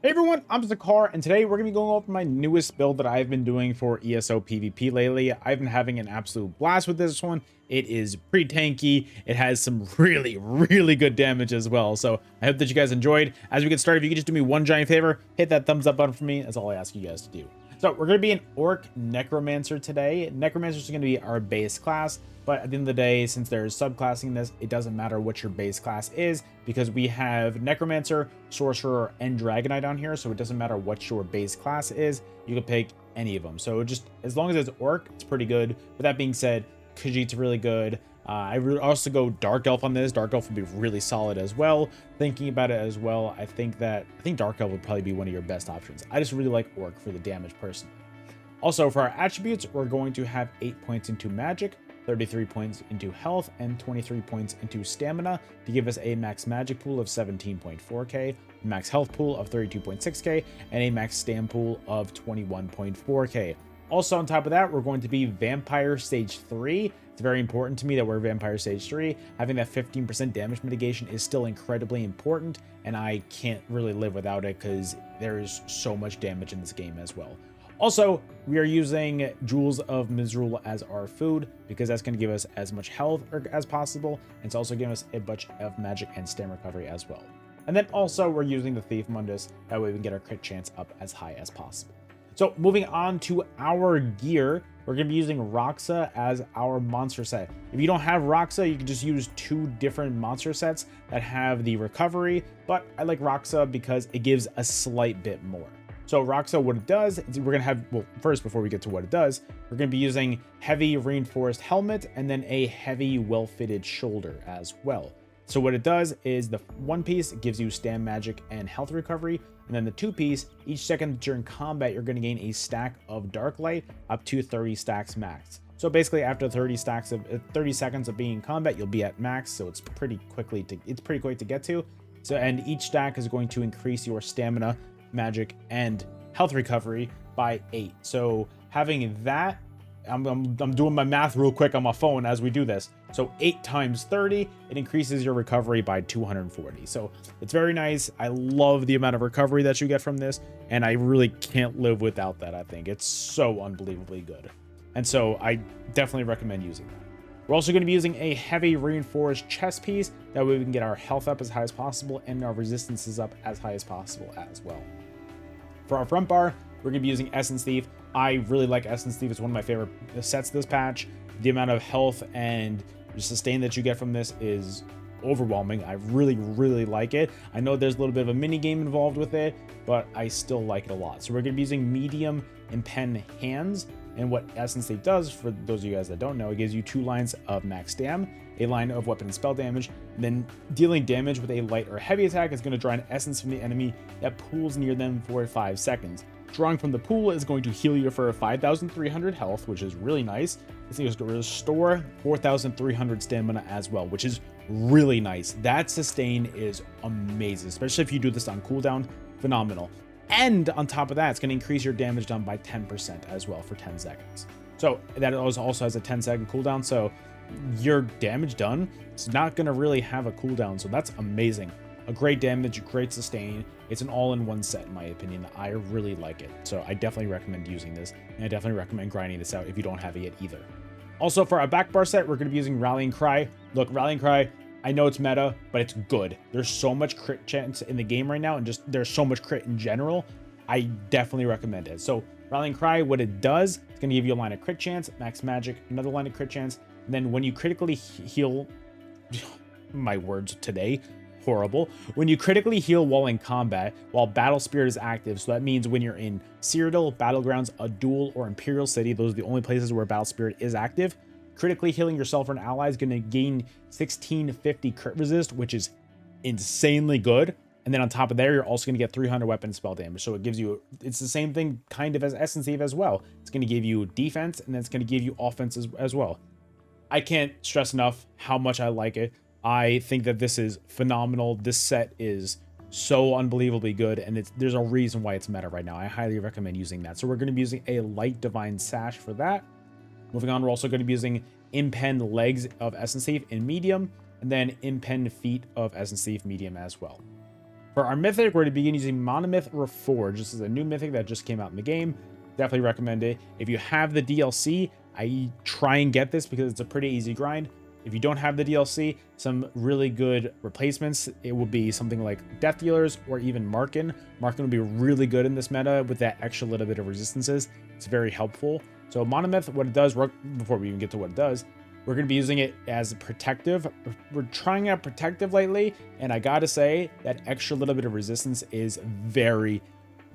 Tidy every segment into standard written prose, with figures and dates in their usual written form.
Hey everyone, I'm Zakar, and today we're going to be going over my newest build that I've been doing for ESO PvP lately. I've been having an absolute blast with this one. It is pretty tanky. It has some really good damage as well. So I hope that you guys enjoyed. As we get started, if you could just do me one giant favor, hit that thumbs up button for me. That's all I ask you guys to do. So we're going to be an Orc Necromancer today. Necromancer is going to be our base class. But at the end of the day, since there's subclassing this, it doesn't matter what your base class is because we have Necromancer, Sorcerer, and Dragonknight on here. So it doesn't matter what your base class is. You can pick any of them. So just as long as it's Orc, it's pretty good. With that being said, Khajiit's really good. I would also go Dark Elf on this. Dark Elf would be really solid as well. Thinking about it as well, I think Dark Elf would probably be one of your best options. I just really like Orc for the damage personally. Also, for our attributes, we're going to have 8 points into magic, 33 points into health, and 23 points into stamina to give us a max magic pool of 17.4k, max health pool of 32.6k, and a max stam pool of 21.4k. Also on top of that, we're going to be Vampire Stage 3. It's very important to me that we're Vampire Stage 3. Having that 15% damage mitigation is still incredibly important, and I can't really live without it because there is so much damage in this game as well. Also, we are using Jewels of Misrule as our food because that's going to give us as much health as possible. And it's also giving us a bunch of magic and stam recovery as well. And then also we're using the Thief Mundus. That way we can get our crit chance up as high as possible. So moving on to our gear, we're going to be using Roxa as our monster set. If you don't have Roxa, you can just use two different monster sets that have the recovery. But I like Roxa because it gives a slight bit more. So Roxa, what it does, is we're going to have, well, first, before we get to what it does, we're going to be using heavy reinforced helmet and then a heavy well-fitted shoulder as well. So what it does is the one piece gives you stam magic and health recovery. And then the two piece, each second during combat, you're going to gain a stack of dark light up to 30 stacks max. So basically after 30 seconds of being in combat, you'll be at max. So it's pretty quick to get to. So, and each stack is going to increase your stamina, magic, and health recovery by 8. So having that, I'm doing my math real quick on my phone as we do this. So 8 times 30, it increases your recovery by 240. So it's very nice. I love the amount of recovery that you get from this, and I really can't live without that. I think it's so unbelievably good. And so I definitely recommend using that. We're also going to be using a heavy reinforced chest piece. That way we can get our health up as high as possible and our resistances up as high as possible as well. For our front bar, we're going to be using Essence Thief. I really like Essence Thief. It's one of my favorite sets this patch. The amount of health and sustain that you get from this is overwhelming. I really like it. I know there's a little bit of a mini game involved with it, but I still like it a lot. So we're going to be using medium and pen hands. And what Essence Thief does, for those of you guys that don't know, it gives you 2 lines of max stam, a line of weapon and spell damage, and then dealing damage with a light or heavy attack is going to draw an essence from the enemy that pools near them for 5 seconds. Drawing from the pool is going to heal you for 5,300 health, which is really nice. It's going to restore 4,300 stamina as well, which is really nice. That sustain is amazing, especially if you do this on cooldown. Phenomenal. And on top of that, it's going to increase your damage done by 10% as well for 10 seconds. So that also has a 10-second cooldown. So your damage done, it's not going to really have a cooldown. So that's amazing. A great damage, great sustain. It's an all-in-one set, in my opinion. I really like it. So I definitely recommend using this. And I definitely recommend grinding this out if you don't have it yet either. Also, for our back bar set, we're going to be using Rallying Cry. Look, Rallying Cry, I know it's meta, but it's good. There's so much crit chance in the game right now, and just there's so much crit in general. I definitely recommend it. So Rallying Cry, what it does, it's going to give you a line of crit chance, max magic, another line of crit chance. And then when you critically heal, my words today, horrible. When you critically heal while in combat, while Battle Spirit is active, so that means when you're in Cyrodiil, Battlegrounds, a Duel, or Imperial City, those are the only places where Battle Spirit is active. Critically healing yourself or an ally is going to gain 1650 crit resist, which is insanely good. And then on top of there, you're also going to get 300 weapon spell damage. So it gives you, it's the same thing kind of as Essence Thief as well. It's going to give you defense, and then it's going to give you offense as well. I can't stress enough how much I like it. I think that this is phenomenal. This set is so unbelievably good, and there's a reason why it's meta right now. I highly recommend using that. So we're going to be using a light divine sash for that. Moving on, we're also going to be using Impen legs of Essence Thief in medium, and then Impen feet of Essence Thief medium as well. For our mythic, we're going to begin using Monomyth Reforged. This is a new mythic that just came out in the game. Definitely recommend it. If you have the DLC, I try and get this because it's a pretty easy grind. If you don't have the DLC, some really good replacements, it will be something like Death Dealers or even Markin. Markin will be really good in this meta with that extra little bit of resistances. It's very helpful. So Monomyth, what it does, before we even get to what it does, we're going to be using it as protective. We're trying out protective lately, and I gotta say that extra little bit of resistance is very,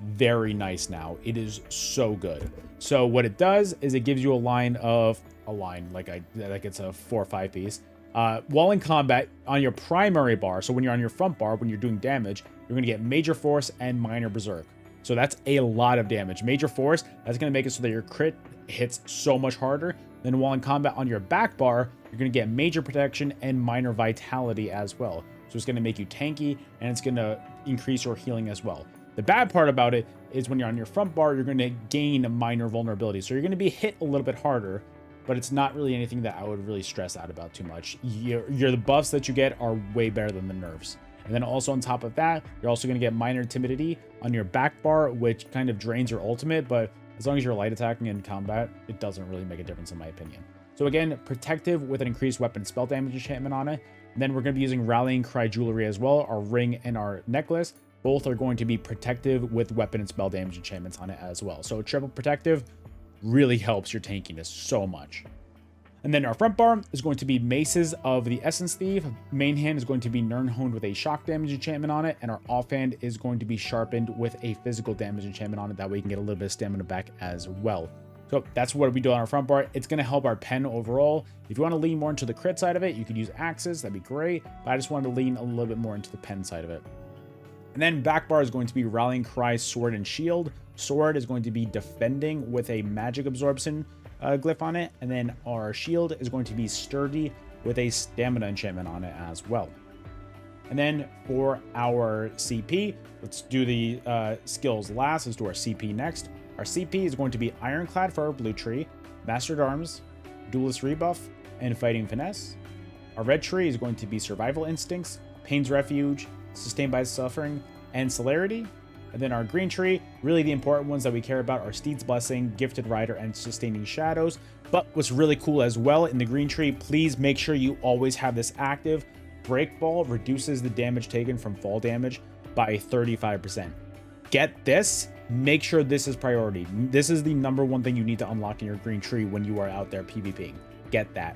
very nice now. It is so good. So what it does is it gives you like it's a 4 or 5 piece. While in combat on your primary bar, so when you're on your front bar, when you're doing damage, you're going to get Major Force and Minor Berserk. So that's a lot of damage. Major Force, that's going to make it so that your crit hits so much harder. Then while in combat on your back bar, you're going to get Major Protection and Minor Vitality as well. So it's going to make you tanky, and it's going to increase your healing as well. The bad part about it is when you're on your front bar, you're going to gain Minor Vulnerability. So you're going to be hit a little bit harder, but it's not really anything that I would really stress out about too much. The buffs that you get are way better than the nerfs. And then also on top of that, you're also going to get Minor Timidity on your back bar, which kind of drains your ultimate, but as long as you're light attacking in combat, it doesn't really make a difference in my opinion. So again, protective with an increased weapon spell damage enchantment on it. And then we're going to be using Rallying Cry Jewelry as well. Our ring and our necklace, both are going to be protective with weapon and spell damage enchantments on it as well. So triple protective really helps your tankiness so much. And then our front bar is going to be Maces of the Essence Thief. Main hand is going to be Nirnhoned with a shock damage enchantment on it. And our offhand is going to be sharpened with a physical damage enchantment on it. That way you can get a little bit of stamina back as well. So that's what we do on our front bar. It's going to help our pen overall. If you want to lean more into the crit side of it, you could use axes. That'd be great. But I just wanted to lean a little bit more into the pen side of it. And then back bar is going to be Rallying Cry, Sword, and Shield. Sword is going to be defending with a magic absorption glyph on it. And then our shield is going to be Sturdy with a stamina enchantment on it as well. And then for our CP, let's do the skills last. Let's do our CP next. Our CP is going to be Ironclad for our blue tree, Mastered Arms, Duelist Rebuff, and Fighting Finesse. Our red tree is going to be Survival Instincts, Pain's Refuge, Sustained by Suffering, and Celerity. And then our green tree, really the important ones that we care about are Steed's Blessing, Gifted Rider, and Sustaining Shadows. But what's really cool as well in the green tree, please make sure you always have this active. Break Ball reduces the damage taken from fall damage by 35%. Get this, make sure this is priority. This is the number one thing you need to unlock in your green tree when you are out there PvPing. Get that.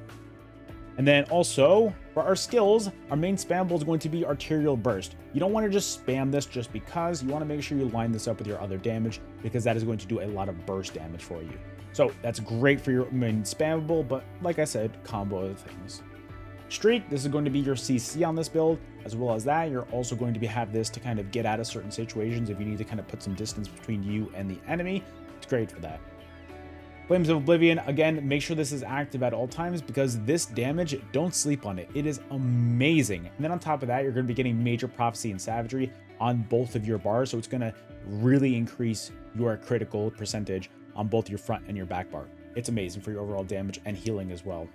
And then also, for our skills, our main spammable is going to be Arterial Burst. You don't want to just spam this just because. You want to make sure you line this up with your other damage because that is going to do a lot of burst damage for you. So that's great for your main spammable, but like I said, combo other things. Streak, this is going to be your CC on this build. As well as that, you're also going to have this to kind of get out of certain situations if you need to kind of put some distance between you and the enemy. It's great for that. Flames of Oblivion, again, make sure this is active at all times because this damage, don't sleep on it. It is amazing. And then on top of that, you're going to be getting Major Prophecy and Savagery on both of your bars. So it's going to really increase your critical percentage on both your front and your back bar. It's amazing for your overall damage and healing as well.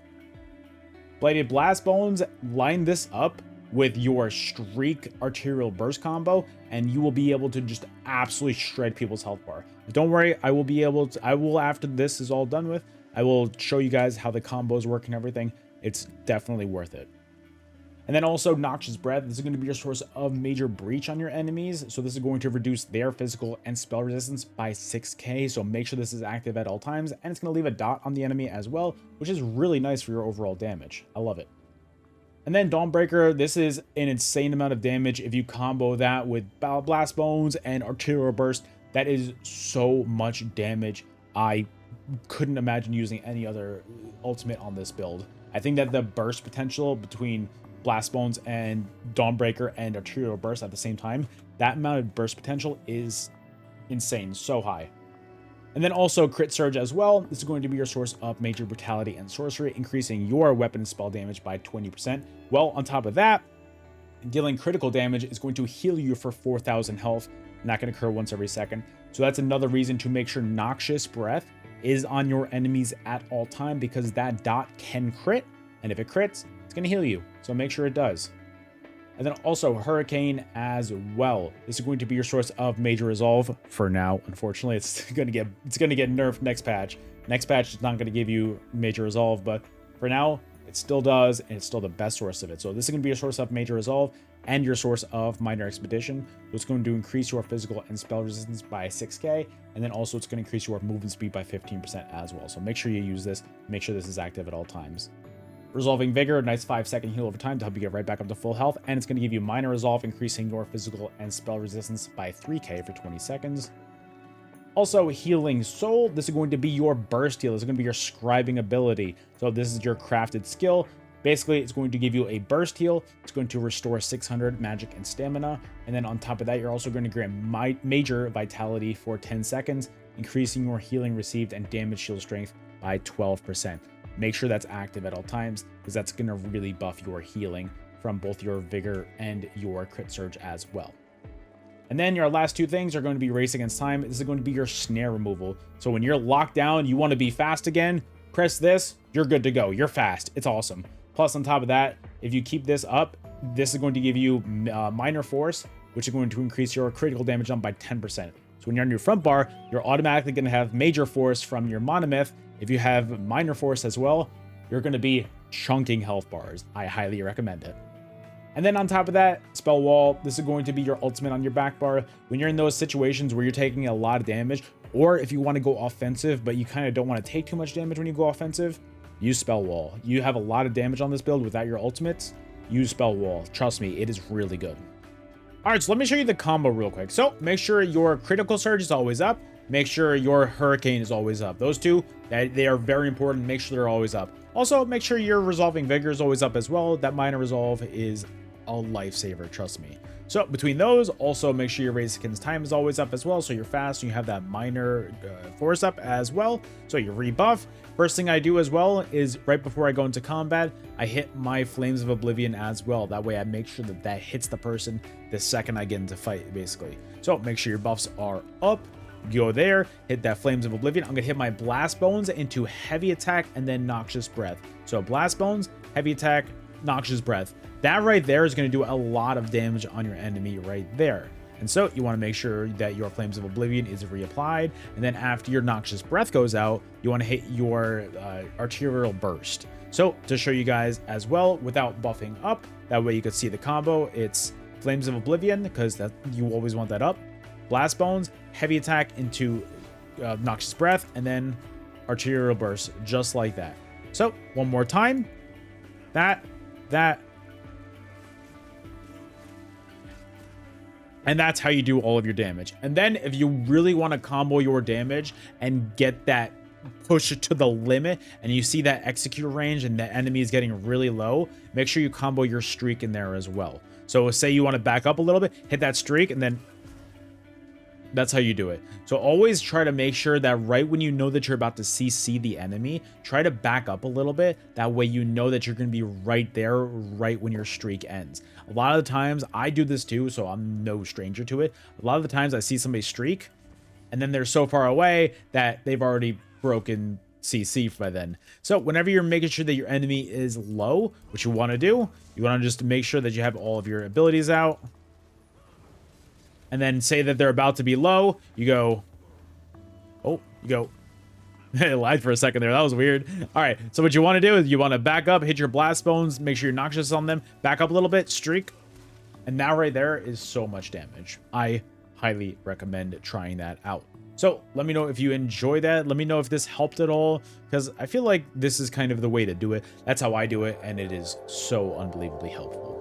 Blighted Blast Bones, line this up with your Streak Arterial Burst combo, and you will be able to just absolutely shred people's health bar. But don't worry, I will after this is all done with, I will show you guys how the combos work and everything. It's definitely worth it. And then also Noxious Breath, this is going to be your source of major breach on your enemies. So this is going to reduce their physical and spell resistance by 6k. So make sure this is active at all times, and it's going to leave a dot on the enemy as well, which is really nice for your overall damage. I love it. And then Dawnbreaker, this is an insane amount of damage. If you combo that with Blast Bones and Arterial Burst, that is so much damage. I couldn't imagine using any other ultimate on this build. I think that the burst potential between Blast Bones and Dawnbreaker and Arterial Burst at the same time, that amount of burst potential is insane, so high. And then also Crit Surge as well. This is going to be your source of Major Brutality and Sorcery, increasing your weapon and spell damage by 20%. Well, on top of that, dealing critical damage is going to heal you for 4,000 health, and that can occur once every second. So that's another reason to make sure Noxious Breath is on your enemies at all time, because that dot can crit, and if it crits, it's going to heal you. So make sure it does. And then also Hurricane as well. This is going to be your source of major resolve for now. Unfortunately, it's gonna get nerfed next patch. Next patch is not gonna give you major resolve, but for now, it still does, and it's still the best source of it. So this is gonna be your source of major resolve and your source of minor expedition. So it's going to increase your physical and spell resistance by 6k, and then also it's going to increase your movement speed by 15% as well. So make sure you use this, make sure this is active at all times. Resolving Vigor, a nice 5-second heal over time to help you get right back up to full health, and it's going to give you minor resolve, increasing your physical and spell resistance by 3k for 20 seconds. Also, Healing Soul, this is going to be your burst heal. This is going to be your scribing ability. So this is your crafted skill. Basically, it's going to give you a burst heal. It's going to restore 600 magic and stamina. And then on top of that, you're also going to grant major vitality for 10 seconds, increasing your healing received and damage shield strength by 12%. Make sure that's active at all times, because that's going to really buff your healing from both your vigor and your crit surge as well. And then your last two things are going to be Race Against Time. This is going to be your snare removal. So when you're locked down, you want to be fast again, press this, you're good to go. You're fast. It's awesome. Plus, on top of that, if you keep this up, this is going to give you minor force, which is going to increase your critical damage jump by 10%. So when you're on your front bar, you're automatically going to have major force from your monomyth. If you have minor force as well, you're going to be chunking health bars. I highly recommend it. And then on top of that, Spell Wall, this is going to be your ultimate on your back bar. When you're in those situations where you're taking a lot of damage, or if you want to go offensive, but you kind of don't want to take too much damage when you go offensive, use Spell Wall. You have a lot of damage on this build without your ultimates. Use Spell Wall. Trust me, it is really good. All right, so let me show you the combo real quick. So make sure your critical surge is always up. Make sure your hurricane is always up. Those two, they are very important. Make sure they're always up. Also, make sure your resolving vigor is always up as well. That minor resolve is a lifesaver, trust me. So between those, also make sure your Race Against Time is always up as well, so you're fast and you have that minor force up as well, so you rebuff. First thing I do as well is right before I go into combat, I hit my Flames of Oblivion as well. That way I make sure that that hits the person the second I get into fight, basically. So make sure your buffs are up. Go there, hit that Flames of Oblivion. I'm gonna hit my Blast Bones into Heavy Attack and then Noxious Breath. So Blast Bones, Heavy Attack, Noxious Breath. That right there is going to do a lot of damage on your enemy right there. And so you want to make sure that your Flames of Oblivion is reapplied. And then after your Noxious Breath goes out, you want to hit your Arterial Burst. So to show you guys as well, without buffing up, that way you can see the combo. It's Flames of Oblivion, because that you always want that up. Blast Bones, Heavy Attack into Noxious Breath, and then Arterial Burst, just like that. So one more time. That. And that's how you do all of your damage. And then if you really want to combo your damage and get that push it to the limit, and you see that execute range and the enemy is getting really low, make sure you combo your streak in there as well. So say you want to back up a little bit, hit that streak, and then that's how you do it. So always try to make sure that right when you know that you're about to CC the enemy, try to back up a little bit. That way you know that you're going to be right there right when your streak ends. A lot of the times I do this too, so I'm no stranger to it. A lot of the times I see somebody streak and then they're so far away that they've already broken CC by then. So whenever you're making sure that your enemy is low, what you want to do, you want to just make sure that you have all of your abilities out. And then say that they're about to be low, you go, oh, you go, it lied for a second there. That was weird. All right, so what you want to do is you want to back up, hit your Blast Bones, make sure you're Noxious on them, back up a little bit, streak. And now right there is so much damage. I highly recommend trying that out. So let me know if you enjoy that. Let me know if this helped at all, because I feel like this is kind of the way to do it. That's how I do it, and it is so unbelievably helpful.